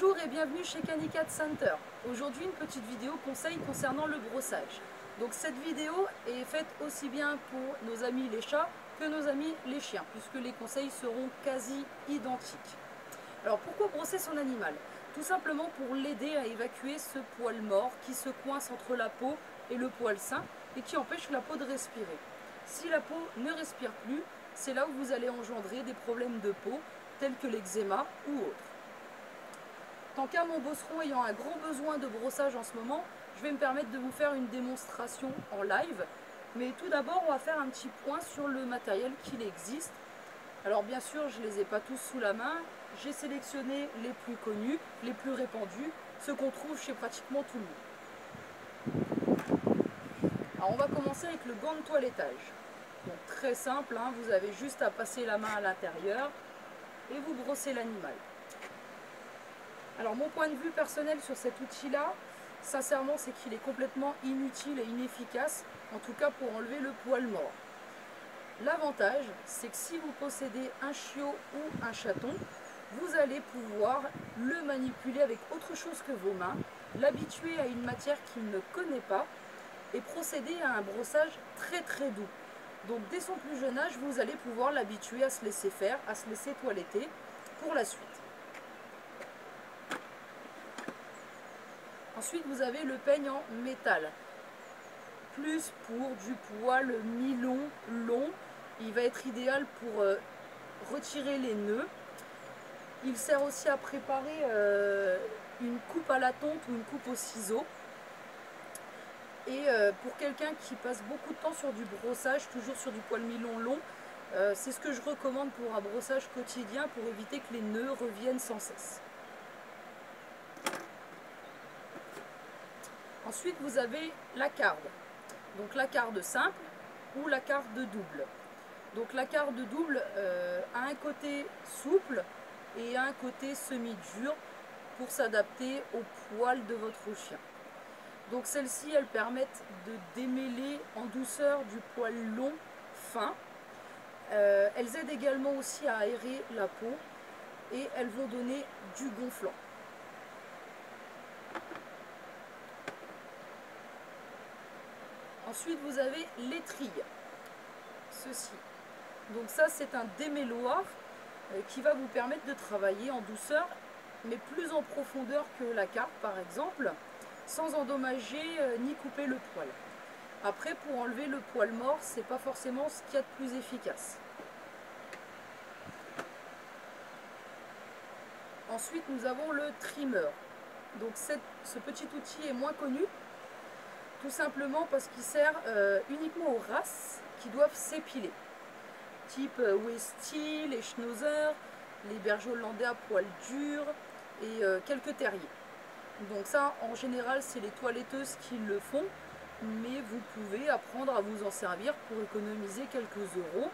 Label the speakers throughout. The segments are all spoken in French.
Speaker 1: Bonjour et bienvenue chez Canicat Center. Aujourd'hui une petite vidéo conseil concernant le brossage. Donc cette vidéo est faite aussi bien pour nos amis les chats que nos amis les chiens, puisque les conseils seront quasi identiques. Alors pourquoi brosser son animal? Tout simplement pour l'aider à évacuer ce poil mort qui se coince entre la peau et le poil sain et qui empêche la peau de respirer. Si la peau ne respire plus, c'est là où vous allez engendrer des problèmes de peau tels que l'eczéma ou autres. Tant qu'à mon bosseron ayant un grand besoin de brossage en ce moment, je vais me permettre de vous faire une démonstration en live. Mais tout d'abord, on va faire un petit point sur le matériel qu'il existe. Alors bien sûr, je ne les ai pas tous sous la main. J'ai sélectionné les plus connus, les plus répandus, ceux qu'on trouve chez pratiquement tout le monde. Alors on va commencer avec le gant de toilettage. Donc très simple, hein, vous avez juste à passer la main à l'intérieur et vous brossez l'animal. Alors mon point de vue personnel sur cet outil-là, sincèrement, c'est qu'il est complètement inutile et inefficace, en tout cas pour enlever le poil mort. L'avantage, c'est que si vous possédez un chiot ou un chaton, vous allez pouvoir le manipuler avec autre chose que vos mains, l'habituer à une matière qu'il ne connaît pas et procéder à un brossage très doux. Donc dès son plus jeune âge, vous allez pouvoir l'habituer à se laisser faire, à se laisser toiletter pour la suite. Ensuite, vous avez le peigne en métal, plus pour du poil mi-long, long. Il va être idéal pour retirer les nœuds. Il sert aussi à préparer une coupe à la tonte ou une coupe au ciseau. Et pour quelqu'un qui passe beaucoup de temps sur du brossage, toujours sur du poil mi-long, long, c'est ce que je recommande pour un brossage quotidien pour éviter que les nœuds reviennent sans cesse. Ensuite, vous avez la carde. Donc la carde simple ou la carde double. Donc la carde double a un côté souple et un côté semi-dur pour s'adapter au poil de votre chien. Donc celles-ci, elles permettent de démêler en douceur du poil long, fin. Elles aident également aussi à aérer la peau et elles vont donner du gonflant. Ensuite, vous avez l'étrille, ceci. Donc ça, c'est un démêloir qui va vous permettre de travailler en douceur, mais plus en profondeur que la carpe, par exemple, sans endommager ni couper le poil. Après, pour enlever le poil mort, c'est pas forcément ce qu'il y a de plus efficace. Ensuite, nous avons le trimmer. Donc ce petit outil est moins connu, tout simplement parce qu'il sert uniquement aux races qui doivent s'épiler. Type Westie, les Schnauzer, les bergers hollandais à poil dur et quelques terriers. Donc ça, en général, c'est les toiletteuses qui le font, mais vous pouvez apprendre à vous en servir pour économiser quelques euros.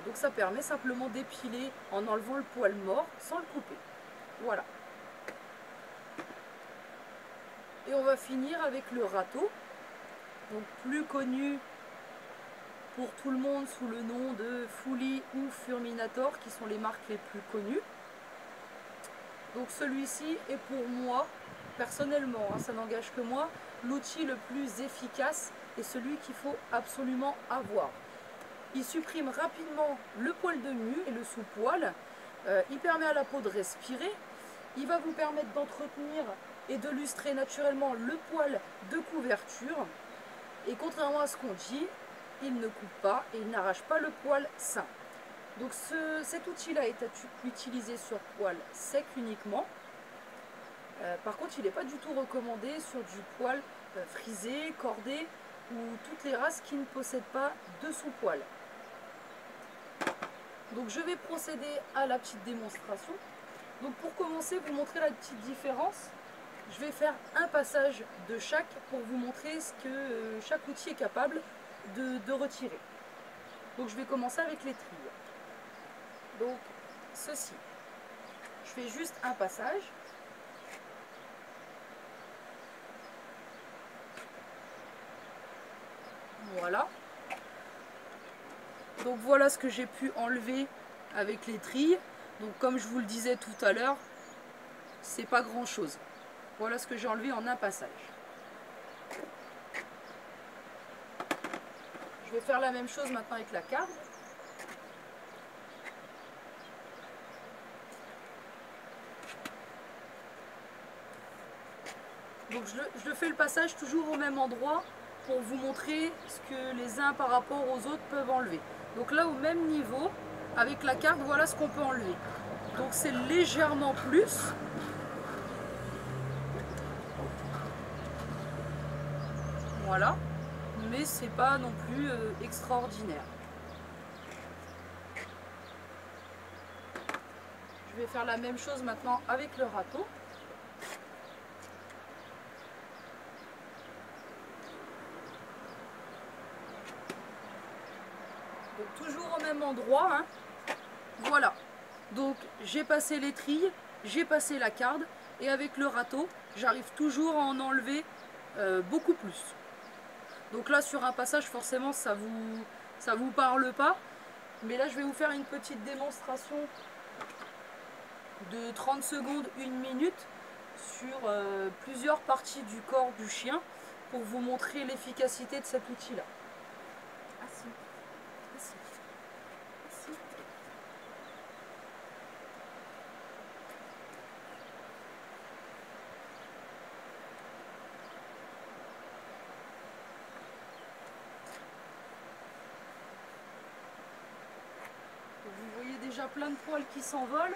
Speaker 1: Donc ça permet simplement d'épiler en enlevant le poil mort sans le couper. Voilà. Et on va finir avec le râteau, donc plus connu pour tout le monde sous le nom de Fully ou Furminator, qui sont les marques les plus connues. Donc celui-ci est pour moi, personnellement, hein, ça n'engage que moi, l'outil le plus efficace et celui qu'il faut absolument avoir. Il supprime rapidement le poil de mue et le sous-poil, il permet à la peau de respirer, il va vous permettre d'entretenir et de lustrer naturellement le poil de couverture. Et contrairement à ce qu'on dit, il ne coupe pas et il n'arrache pas le poil sain. Donc cet outil-là est utilisé sur poil sec uniquement. Par contre, il n'est pas du tout recommandé sur du poil frisé, cordé ou toutes les races qui ne possèdent pas de sous-poil. Donc je vais procéder à la petite démonstration. Donc pour commencer, vous montrer la petite différence. Je vais faire un passage de chaque pour vous montrer ce que chaque outil est capable de retirer. Donc je vais commencer avec l'étrille. Donc ceci. Je fais juste un passage. Voilà. Donc voilà ce que j'ai pu enlever avec l'étrille. Donc comme je vous le disais tout à l'heure, c'est pas grand chose. Voilà ce que j'ai enlevé en un passage. Je vais faire la même chose maintenant avec la carde. Donc je fais le passage toujours au même endroit pour vous montrer ce que les uns par rapport aux autres peuvent enlever. Donc là au même niveau, avec la carte, voilà ce qu'on peut enlever. Donc c'est légèrement plus. Voilà, mais c'est pas non plus extraordinaire. Je vais faire la même chose maintenant avec le râteau. Donc toujours au même endroit, hein. Voilà. Donc j'ai passé l'étrille, j'ai passé la carde et avec le râteau, j'arrive toujours à en enlever beaucoup plus. Donc là sur un passage forcément ça vous parle pas, mais là je vais vous faire une petite démonstration de 30 secondes, 1 minute sur plusieurs parties du corps du chien pour vous montrer l'efficacité de cet outil là. Assis. Assis. Assis. Vous voyez déjà plein de poils qui s'envolent.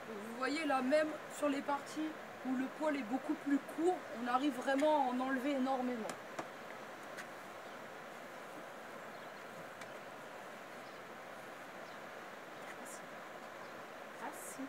Speaker 1: Vous voyez là, même sur les parties où le poil est beaucoup plus court, on arrive vraiment à en enlever énormément. Assis.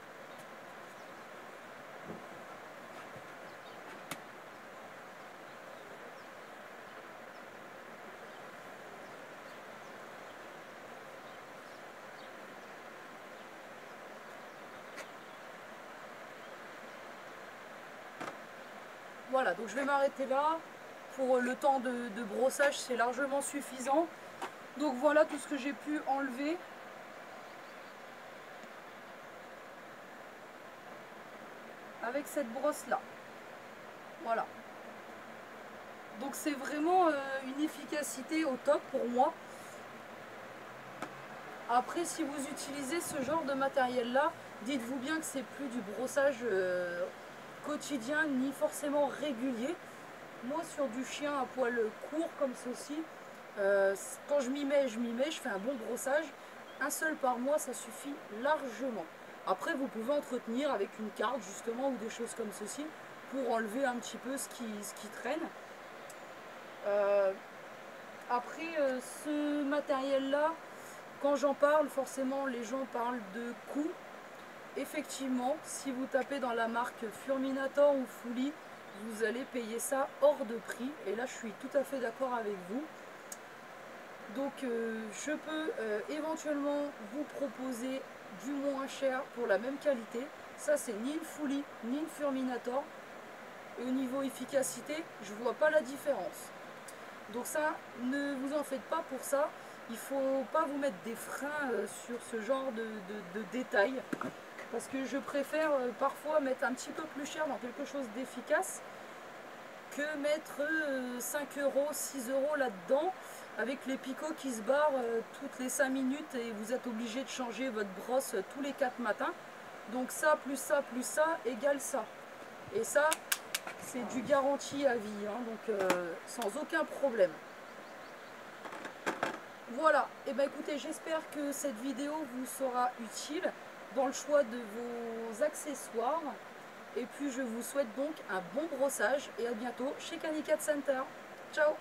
Speaker 1: Voilà, donc je vais m'arrêter là. Pour le temps de brossage, c'est largement suffisant. Donc voilà tout ce que j'ai pu enlever. Avec cette brosse là. Voilà. Donc c'est vraiment une efficacité au top pour moi. Après, si vous utilisez ce genre de matériel là, dites-vous bien que c'est plus du brossage quotidien ni forcément régulier. Moi sur du chien à poil court comme ceci, quand je m'y mets, je fais un bon brossage. Un seul par mois, ça suffit largement. Après, vous pouvez entretenir avec une carte justement ou des choses comme ceci pour enlever un petit peu ce qui traîne. Après, ce matériel-là, quand j'en parle, forcément, les gens parlent de coût. Effectivement, si vous tapez dans la marque Furminator ou Fully, vous allez payer ça hors de prix. Et là, je suis tout à fait d'accord avec vous. Donc, je peux éventuellement vous proposer du moins cher pour la même qualité. Ça, c'est ni une Fully, ni une Furminator. Et au niveau efficacité, je ne vois pas la différence. Donc ça, ne vous en faites pas pour ça. Il ne faut pas vous mettre des freins sur ce genre de détails. Parce que je préfère parfois mettre un petit peu plus cher dans quelque chose d'efficace que mettre 5 €, 6 € là-dedans avec les picots qui se barrent toutes les 5 minutes et vous êtes obligé de changer votre brosse tous les 4 matins. Donc ça égale ça. Et ça, c'est du garantie à vie, hein, donc sans aucun problème. Voilà, et ben écoutez, j'espère que cette vidéo vous sera utile dans le choix de vos accessoires. Et puis je vous souhaite donc un bon brossage et à bientôt chez Canicat Center. Ciao!